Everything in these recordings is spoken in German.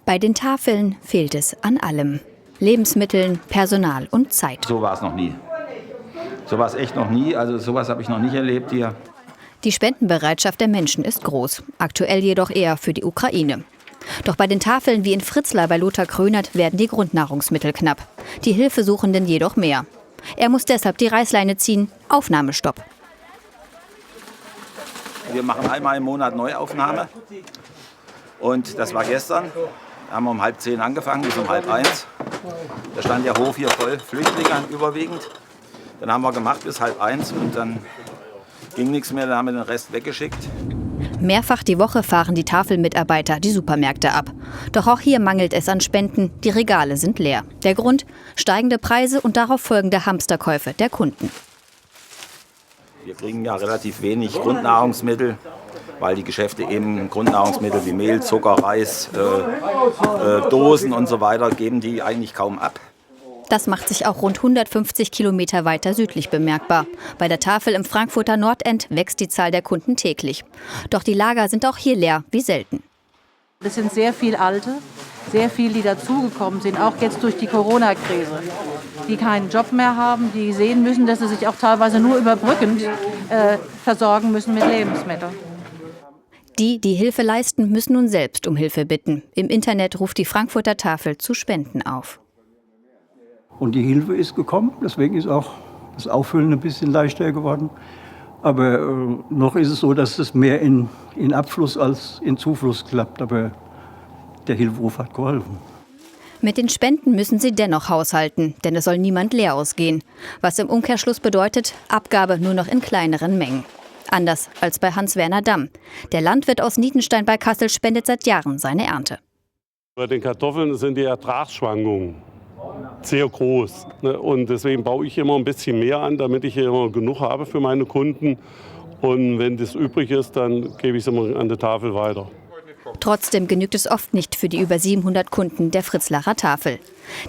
Bei den Tafeln fehlt es an allem. Lebensmitteln, Personal und Zeit. So war es noch nie. So war es echt noch nie. Also sowas habe ich noch nicht erlebt hier. Die Spendenbereitschaft der Menschen ist groß. Aktuell jedoch eher für die Ukraine. Doch bei den Tafeln wie in Fritzlar bei Lothar Krönert werden die Grundnahrungsmittel knapp. Die Hilfesuchenden jedoch mehr. Er muss deshalb die Reißleine ziehen. Aufnahmestopp. Wir machen einmal im Monat Neuaufnahme. Und das war gestern. Da haben wir um 9:30 angefangen, bis um 12:30. Da stand der Hof hier voll, Flüchtlinge überwiegend. Dann haben wir gemacht bis 12:30 und dann ging nichts mehr, dann haben wir den Rest weggeschickt. Mehrfach die Woche fahren die Tafelmitarbeiter die Supermärkte ab. Doch auch hier mangelt es an Spenden, die Regale sind leer. Der Grund? Steigende Preise und darauf folgende Hamsterkäufe der Kunden. Wir kriegen ja relativ wenig Grundnahrungsmittel, weil die Geschäfte eben Grundnahrungsmittel wie Mehl, Zucker, Reis, Dosen und so weiter geben die eigentlich kaum ab. Das macht sich auch rund 150 Kilometer weiter südlich bemerkbar. Bei der Tafel im Frankfurter Nordend wächst die Zahl der Kunden täglich. Doch die Lager sind auch hier leer wie selten. Es sind sehr viele Alte, sehr viele, die dazugekommen sind, auch jetzt durch die Corona-Krise, die keinen Job mehr haben, die sehen müssen, dass sie sich auch teilweise nur überbrückend versorgen müssen mit Lebensmitteln. Die, die Hilfe leisten, müssen nun selbst um Hilfe bitten. Im Internet ruft die Frankfurter Tafel zu Spenden auf. Und die Hilfe ist gekommen, deswegen ist auch das Auffüllen ein bisschen leichter geworden. Aber noch ist es so, dass es mehr in Abfluss als in Zufluss klappt. Aber der Hilferuf hat geholfen. Mit den Spenden müssen sie dennoch haushalten, denn es soll niemand leer ausgehen. Was im Umkehrschluss bedeutet, Abgabe nur noch in kleineren Mengen. Anders als bei Hans-Werner Damm. Der Landwirt aus Nietenstein bei Kassel spendet seit Jahren seine Ernte. Bei den Kartoffeln sind die Ertragsschwankungen sehr groß. Und deswegen baue ich immer ein bisschen mehr an, damit ich immer genug habe für meine Kunden. Und wenn das übrig ist, dann gebe ich es immer an die Tafel weiter. Trotzdem genügt es oft nicht für die über 700 Kunden der Fritzlarer Tafel.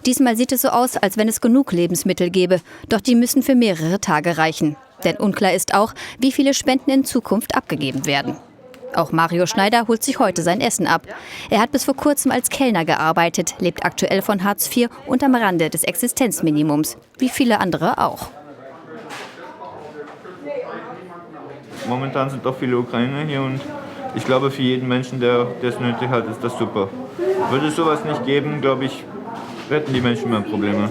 Diesmal sieht es so aus, als wenn es genug Lebensmittel gäbe. Doch die müssen für mehrere Tage reichen. Denn unklar ist auch, wie viele Spenden in Zukunft abgegeben werden. Auch Mario Schneider holt sich heute sein Essen ab. Er hat bis vor kurzem als Kellner gearbeitet, lebt aktuell von Hartz IV und am Rande des Existenzminimums, wie viele andere auch. Momentan sind doch viele Ukrainer hier und ich glaube, für jeden Menschen, der es nötig hat, ist das super. Würde es sowas nicht geben, glaube ich, hätten die Menschen mehr Probleme.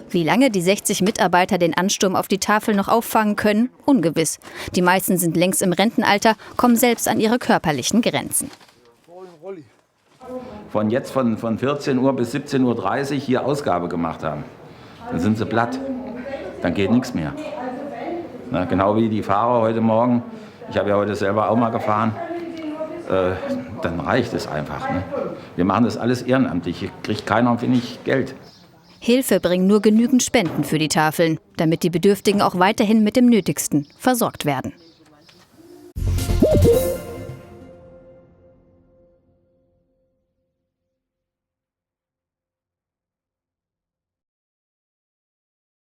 Wie lange die 60 Mitarbeiter den Ansturm auf die Tafel noch auffangen können, ungewiss. Die meisten sind längst im Rentenalter, kommen selbst an ihre körperlichen Grenzen. Von 14 Uhr bis 17:30 Uhr hier Ausgabe gemacht haben, dann sind sie platt. Dann geht nichts mehr. Na, genau wie die Fahrer heute Morgen. Ich habe ja heute selber auch mal gefahren. Dann reicht es einfach. Ne? Wir machen das alles ehrenamtlich. Hier kriegt keiner wenig Geld. Hilfe bringen nur genügend Spenden für die Tafeln, damit die Bedürftigen auch weiterhin mit dem Nötigsten versorgt werden.